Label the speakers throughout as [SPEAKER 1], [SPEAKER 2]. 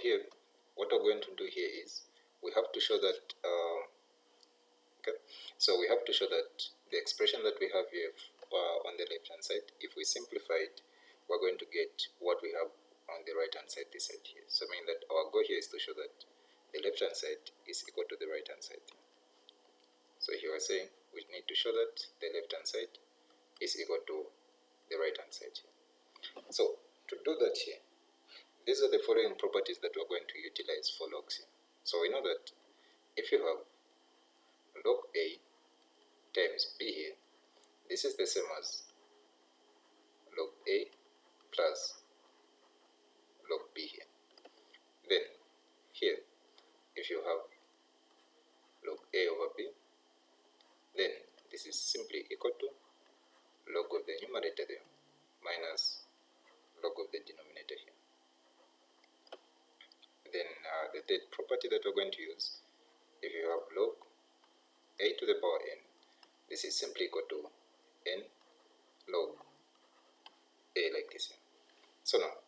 [SPEAKER 1] here, what we're going to do here is we have to show that we have to show that the expression that we have here on the left hand side, if we simplify it, we're going to get what we have on the right hand side, this side here. So meaning that our goal here is to show that the left hand side is equal to the right hand side. So here we're saying we need to show that the left hand side is equal to the right hand side here. So to do that here, these are the following properties that we're going to utilize for logs here. So we know that if you have log A times B here, this is the same as log A plus log B here. Then here, if you have log A over B, then this is simply equal to log of the numerator there minus log of the denominator here. Then the third property that we're going to use, if you have log A to the power n, this is simply equal to n log A, like this. So now,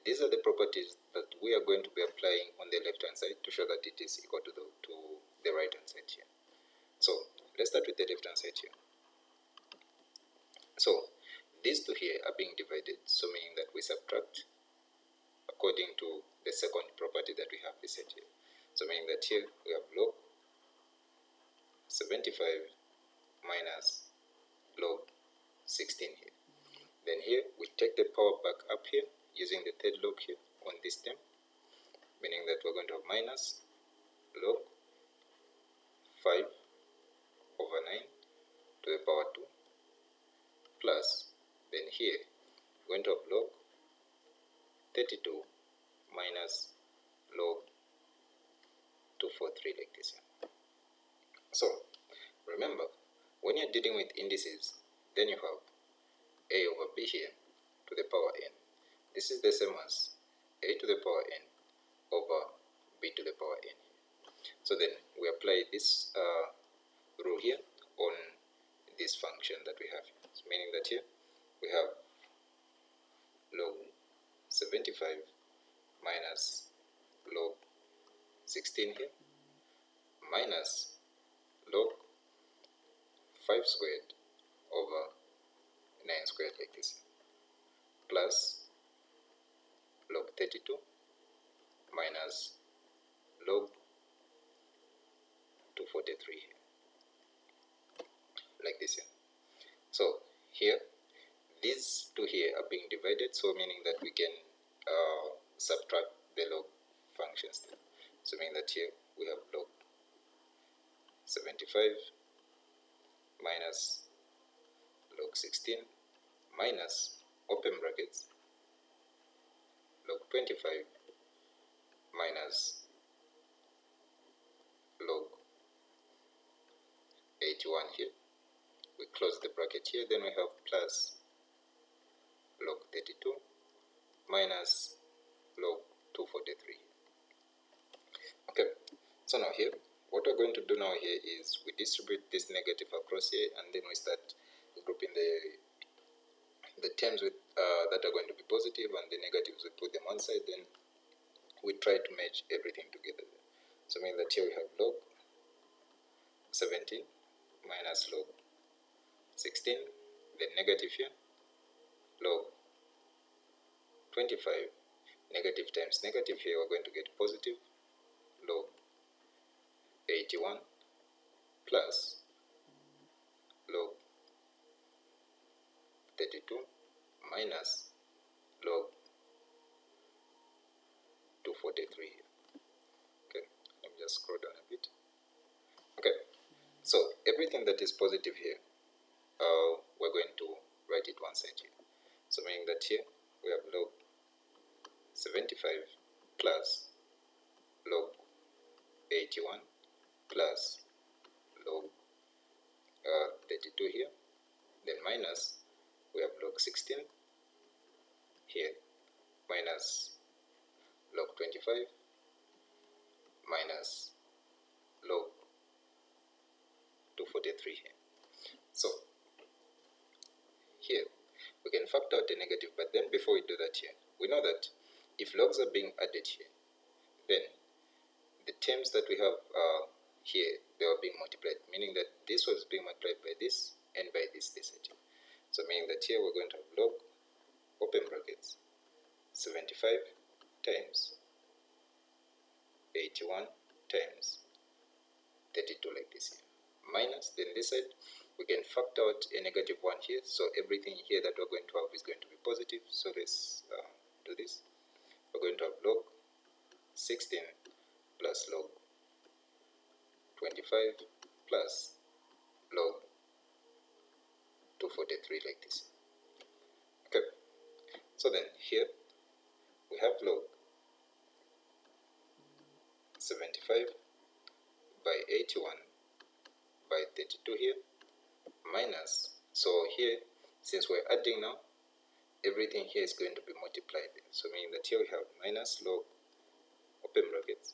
[SPEAKER 1] these are the properties that we are going to be applying on the left hand side to show that it is equal to the right hand side here. So let's start with the left hand side here. So these two here are being divided, so meaning that we subtract according to the second property that we have this side here. So meaning that here we have log 75 minus log 16 here. Then here we take the power back up here using the third log here on this term, meaning that we're going to have minus log 5 over 9 to the power 2 plus, then here we're going to have log 32 minus log 243, like this. So remember, when you're dealing with indices, then you have A over B here to the power n. This is the same as A to the power n over B to the power n. So then we apply this rule here on this function that we have here. So meaning that here we have log 75 minus log 16 here minus log 5 squared over 9 squared, like this, plus log 32 minus log 243 here, like this here. So here these two here are being divided, so meaning that we can subtract the log functions there. So meaning that here we have log 75 minus log 16 minus, open brackets, log 25 minus log 81 here. We close the bracket here, then we have plus log 32 minus log 243. Okay, so now here, what we're going to do now here is we distribute this negative across here, and then we start grouping the terms with that are going to be positive, and the negatives we put them one side, then we try to merge everything together. So meaning that here we have log 17 minus log 16, then negative here, log 25, negative times negative here, we're going to get positive log 81 plus log 32 minus log 243 here. Okay, let me just scroll down a bit. Okay, so everything that is positive here, we're going to write it one side here. So meaning that here we have log 75 plus log 81 plus log 32 here, then minus, we have log 16 here, minus log 25 minus log 243 here. So here we can factor out a negative, but then before we do that here, we know that if logs are being added here, then the terms that we have here, they were being multiplied, meaning that this was being multiplied by this and by this set here. So meaning that here we're going to have log, open brackets, 75 times 81 times 32 like this here, minus, then this side we can factor out a negative 1 here, so everything here that we're going to have is going to be positive. So let's do this. We're going to have log 16 plus log 25 plus log 243 like this. Okay, so then here we have log 75 by 81 by 32 here, minus, so here since we're adding now, everything here is going to be multiplied, so meaning that here we have minus log, open brackets,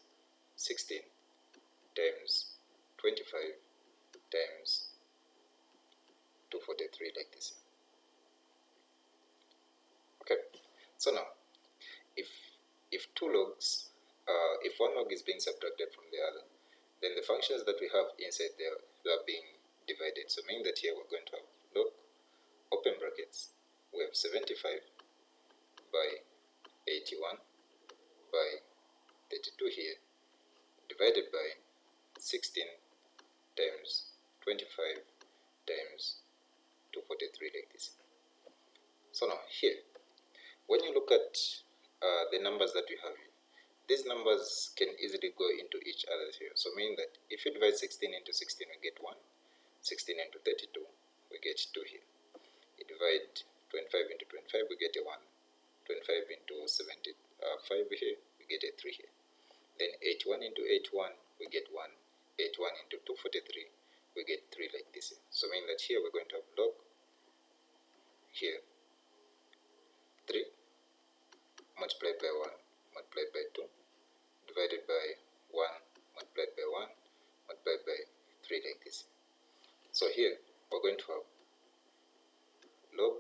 [SPEAKER 1] 16 times 25 times 243 like this. Okay, so now if two logs, if one log is being subtracted from the other, then the functions that we have inside there are being divided. So meaning that here we're going to have log, open brackets, we have 75 by 81 by 32 here, divided by 16 times 25 times 243 like this. So now here, when you look at the numbers that we have here, these numbers can easily go into each other here. So meaning that if you divide 16 into 16, we get 1. 16 into 32, we get 2 here. You divide 25 into 25, we get a 1. 25 into 75 here, we get a 3 here. Then 81 into 81, we get 1. 81 into 243, we get 3 like this here. So meaning that here we're going to have log here 3 multiplied by 1 multiplied by 2 divided by 1 multiplied by 1 multiplied by 3 like this. So here we're going to have log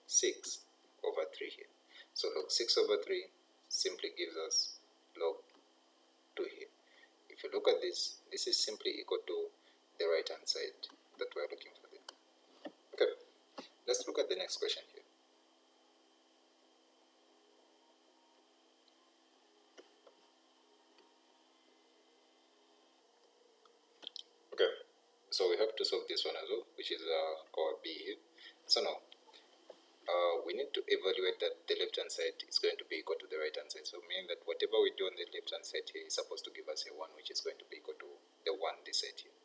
[SPEAKER 1] 6 over 3 here. So log 6 over 3 simply gives us log 2 here. If you look at this, this is simply equal to the right hand side that we're looking for there. Okay, let's look at the next question here. Okay, so we have to solve this one as well, which is our B here. So now we need to evaluate that the left hand side is going to be equal to the right hand side. So meaning that whatever we do on the left hand side here is supposed to give us a 1, which is going to be equal to the 1 this side here.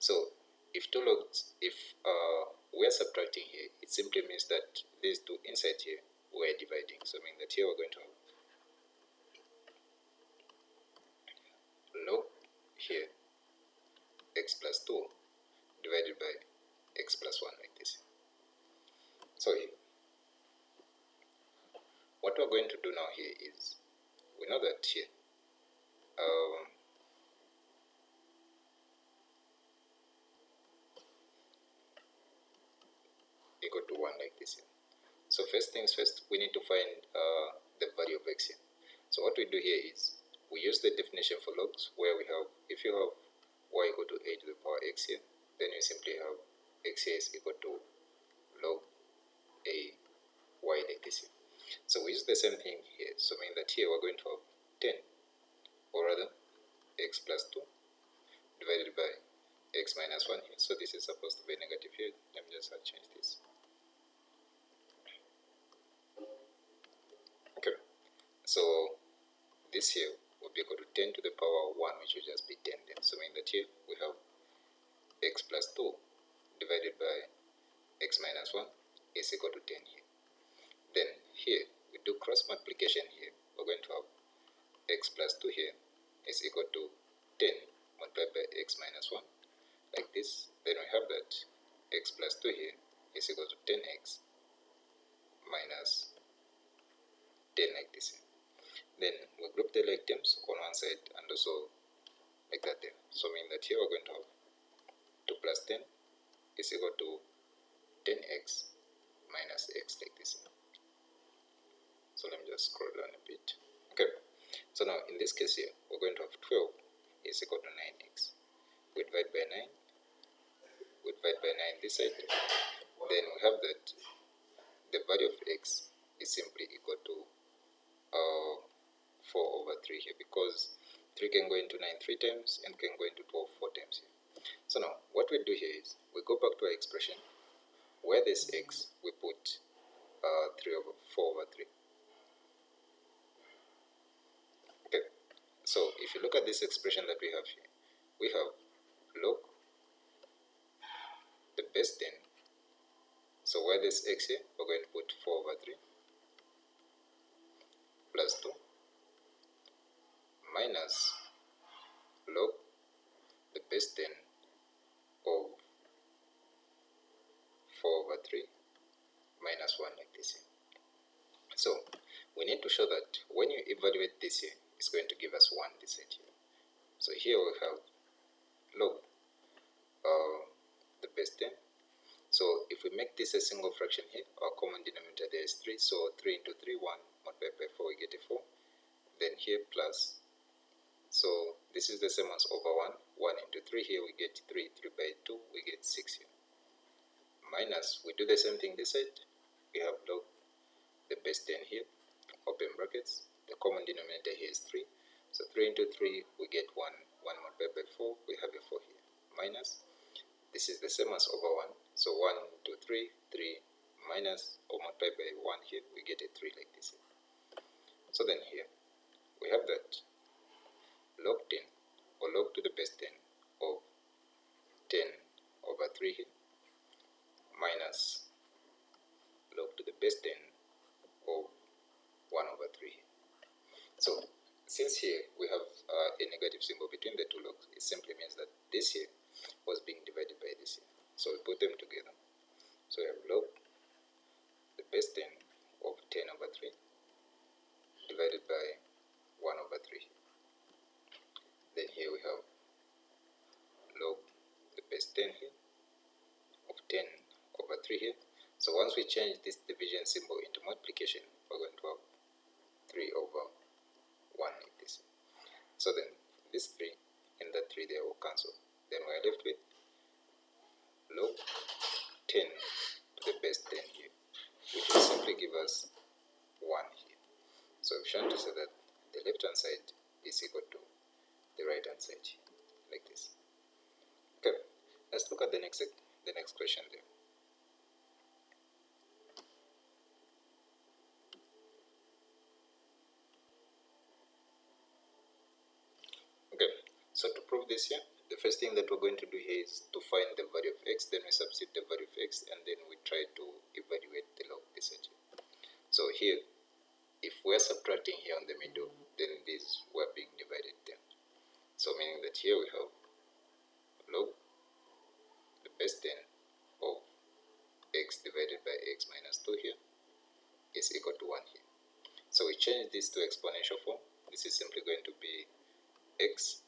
[SPEAKER 1] So if two logs, if we're subtracting here, it simply means that these two inside here we're dividing. So meaning that here we're going to have log here x plus 2 divided by x plus 1 like this. So here, what we're going to do now here is, we know that here equal to 1 like this here. So first things first, we need to find the value of x here. So what we do here is, we use the definition for logs, where we have, if you have y equal to a to the power x here, then you simply have x here is equal to log a y like this here. So we use the same thing here, so meaning that here we're going to have 10, or rather x plus 2 divided by x minus 1 here. So this is supposed to be negative here. Let me just change this. Okay, so this here will be equal to 10 to the power 1, which will just be 10 then. So meaning that here we have x plus 2 divided by x minus 1 is equal to 10 here. Then here we do cross multiplication here. We're going to have x plus 2 here is equal to 10 multiplied by x minus 1 like this. Then we have that x plus 2 here is equal to 10x minus 10 like this here. Then we group the like terms on one side and also like that there. So meaning that here we're going to have 2 plus 10 is equal to 10x minus x like this here. So let me just scroll down a bit. Okay, so now in this case here, we're going to have 12 is equal to 9x. We divide by 9, we divide by 9 this side, then we have that the value of x is simply equal to 4 over 3 here, because 3 can go into 9 3 times and can go into 12 4 times here. So now what we do here is we go back to our expression where this x we put 4 over 3. Okay, so if you look at this expression that we have here, we have log the base 10. So where this x here, we're going to put 4 over 3 plus 2 minus log the base 10 of 4 over 3 minus 1 like this here. So we need to show that when you evaluate this here, it's going to give us 1 this side here. So here we have log the base 10. So if we make this a single fraction here, our common denominator there is 3. So 3 into 3, 1 multiplied by 4, we get a 4. Then here plus, so this is the same as over 1. 1 into 3 here, we get 3. 3 by 2, we get 6 here. Minus, we do the same thing this side. We have log the base 10 here, open brackets. The common denominator here is 3. So 3 into 3, we get 1. 1 multiplied by 4, we have a 4 here. Minus, this is the same as over 1. So 1 into 3, 3 minus or multiplied by 1 here, we get a 3 like this here. So then here, we have that log 10 or log to the base 10 of 10 over 3 here minus log to the base 10 of 1 over 3 here. So since here we have a negative symbol between the two logs, it simply means that this here was being divided by this here. So we put them together. So we have log the base 10 of 10 over 3 divided by 1 over 3. Then here we have log the base 10 here of 10 over 3 here. So once we change this division symbol into multiplication, we're going to have 3 over 1 like this. So then this 3 and that 3 there will cancel. Then we are left with log 10 to the base 10 here, which will simply give us 1 here. So we've shown to say that the left hand side is equal to the right hand side here, like this. Okay, let's look at the next question there. Okay, so to prove this here, the first thing that we're going to do here is to find the value of x, then we substitute the value of x, and then we try to evaluate the log this here. So here, if we're subtracting here on the middle, then these were being divided then. So meaning that here we have log the base 10 of x divided by x minus 2 here is equal to 1 here. So we change this to exponential form. This is simply going to be x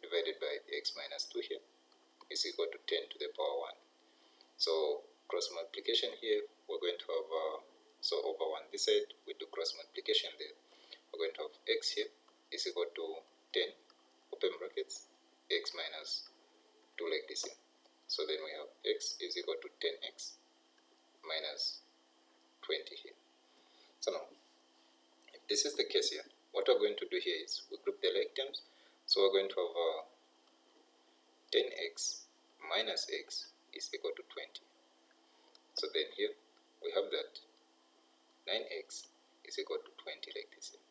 [SPEAKER 1] divided by x minus 2 here is equal to 10 to the power 1. So cross multiplication here, we're going to have, so over 1 this side, we do cross multiplication there. We're going to have x here is equal to 10, open brackets, x minus 2 like this here. So then we have x is equal to 10x minus 20 here. So now, if this is the case here, what we're going to do here is we group the like terms. So we're going to have 10x minus x is equal to 20. So then here we have that 9x is equal to 20 like this here.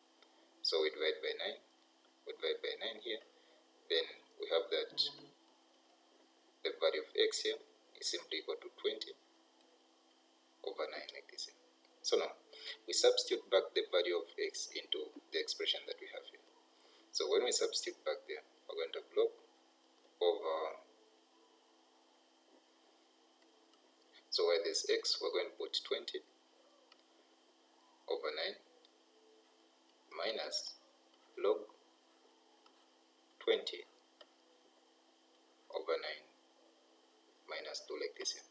[SPEAKER 1] So we divide by 9, we divide by 9 here, then we have that the value of x here is simply equal to 20 over 9 like this here. So now we substitute back the value of x into the expression that we have here. So when we substitute back there, we're going to have log over, so where there's x, we're going to put 20 over 9 minus log 20 over 9 minus 2 like this here.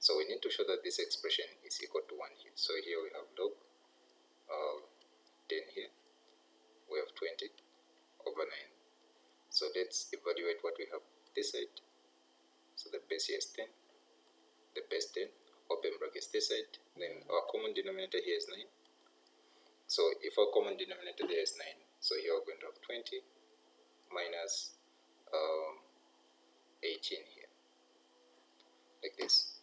[SPEAKER 1] So we need to show that this expression is equal to 1 here. So here we have log 10 here, we have 20 over 9. So let's evaluate what we have this side. So the base here is 10, the base 10, open brackets this side, then our common denominator here is 9. So if our common denominator there is 9, so here we're going to have 20 minus 18 here, like this.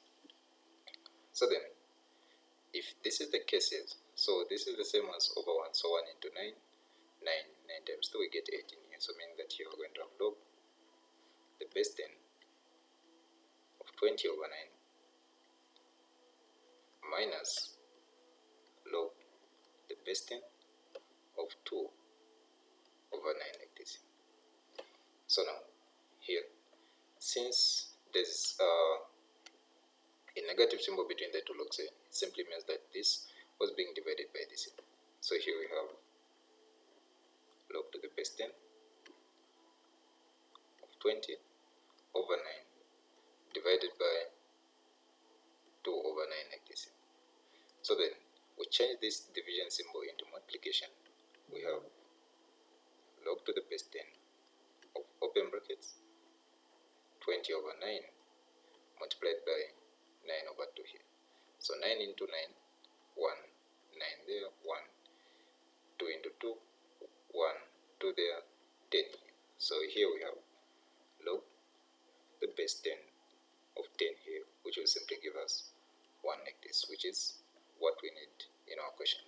[SPEAKER 1] So then, if this is the cases, so this is the same as over 1, so 1 into 9, 9 times 2, we get 18 here. So meaning that here we're going to have log the base 10 of 20 over 9 minus log the base 10 of 2 over 9, like this. So now, here, since there's a negative symbol between the two logs, it simply means that this was being divided by this. So here we have log to the base 10 of 20 over 9 divided by 2 over 9, like this. So then we change this division symbol into multiplication. We have log to the base 10 of open brackets 20 over 9 multiplied by 9 over 2 here. So 9 into 9, 1, 9 there, 1, 2 into 2, 1, 2 there, 10 here. So here we have log the base 10 of 10 here, which will simply give us 1, like this, which is what we need in our question.